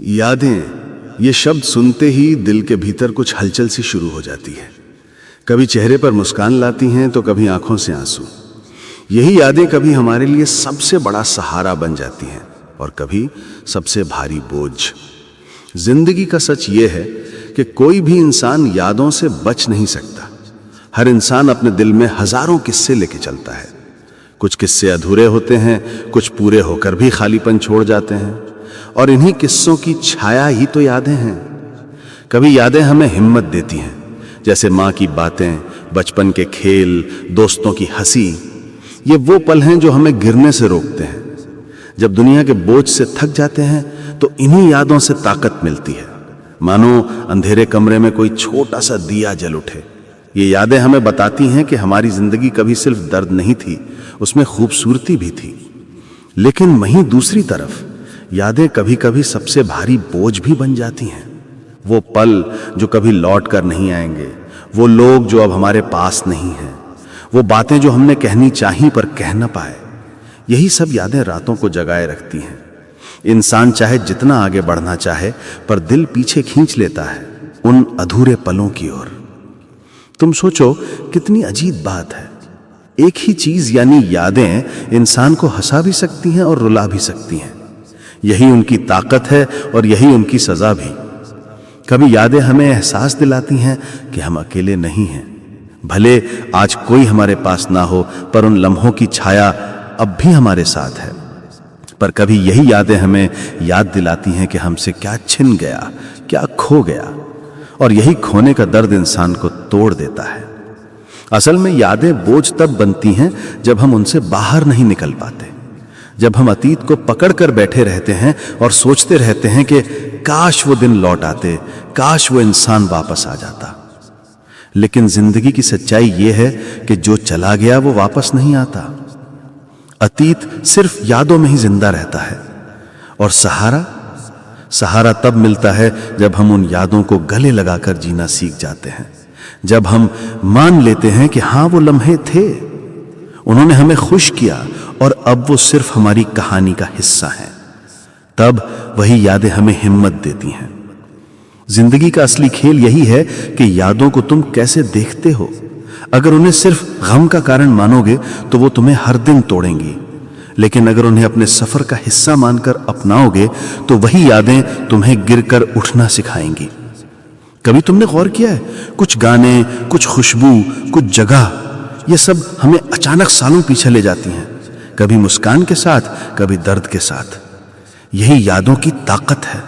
यादें, ये शब्द सुनते ही दिल के भीतर कुछ हलचल सी शुरू हो जाती है। कभी चेहरे पर मुस्कान लाती हैं तो कभी आंखों से आंसू। यही यादें कभी हमारे लिए सबसे बड़ा सहारा बन जाती हैं और कभी सबसे भारी बोझ। जिंदगी का सच ये है कि कोई भी इंसान यादों से बच नहीं सकता। हर इंसान अपने दिल में हजारों किस्से लेके चलता है। कुछ किस्से अधूरे होते हैं, कुछ पूरे होकर भी खालीपन छोड़ जाते हैं, और इन्हीं किस्सों की छाया ही तो यादें हैं। कभी यादें हमें हिम्मत देती हैं, जैसे माँ की बातें, बचपन के खेल, दोस्तों की हंसी। ये वो पल हैं जो हमें गिरने से रोकते हैं। जब दुनिया के बोझ से थक जाते हैं तो इन्हीं यादों से ताकत मिलती है। मानो अंधेरे कमरे में कोई छोटा सा दिया जल उठे। ये यादें हमें बताती हैं कि हमारी जिंदगी कभी सिर्फ दर्द नहीं थी, उसमें खूबसूरती भी थी। लेकिन वहीं दूसरी तरफ यादें कभी कभी सबसे भारी बोझ भी बन जाती हैं। वो पल जो कभी लौट कर नहीं आएंगे, वो लोग जो अब हमारे पास नहीं हैं, वो बातें जो हमने कहनी चाही पर कह न पाए, यही सब यादें रातों को जगाए रखती हैं। इंसान चाहे जितना आगे बढ़ना चाहे, पर दिल पीछे खींच लेता है उन अधूरे पलों की ओर। तुम सोचो कितनी अजीब बात है। एक ही चीज यानी यादें इंसान को हंसा भी सकती हैं और रुला भी सकती हैं। यही उनकी ताकत है और यही उनकी सजा भी। कभी यादें हमें एहसास दिलाती हैं कि हम अकेले नहीं हैं। भले आज कोई हमारे पास ना हो, पर उन लम्हों की छाया अब भी हमारे साथ है। पर कभी यही यादें हमें याद दिलाती हैं कि हमसे क्या छिन गया, क्या खो गया, और यही खोने का दर्द इंसान को तोड़ देता है। असल में यादें बोझ तब बनती हैं जब हम उनसे बाहर नहीं निकल पाते, जब हम अतीत को पकड़ कर बैठे रहते हैं और सोचते रहते हैं कि काश वो दिन लौट आते, काश वो इंसान वापस आ जाता। लेकिन जिंदगी की सच्चाई ये है कि जो चला गया वो वापस नहीं आता। अतीत सिर्फ यादों में ही जिंदा रहता है, और सहारा तब मिलता है जब हम उन यादों को गले लगाकर जीना सीख जाते हैं। जब हम मान लेते हैं कि हाँ, वो लम्हे थे, उन्होंने हमें खुश किया, और अब वो सिर्फ हमारी कहानी का हिस्सा है। तब वही यादें हमें हिम्मत देती हैं। जिंदगी का असली खेल यही है कि यादों को तुम कैसे देखते हो। अगर उन्हें सिर्फ गम का कारण मानोगे तो वो तुम्हें हर दिन तोड़ेंगी, लेकिन अगर उन्हें अपने सफर का हिस्सा मानकर अपनाओगे तो वही यादें तुम्हें गिरकर उठना सिखाएंगी। कभी तुमने गौर किया है, कुछ गाने, कुछ खुशबू, कुछ जगह, ये सब हमें अचानक सालों पीछे ले जाती हैं, कभी मुस्कान के साथ, कभी दर्द के साथ। यही यादों की ताकत है।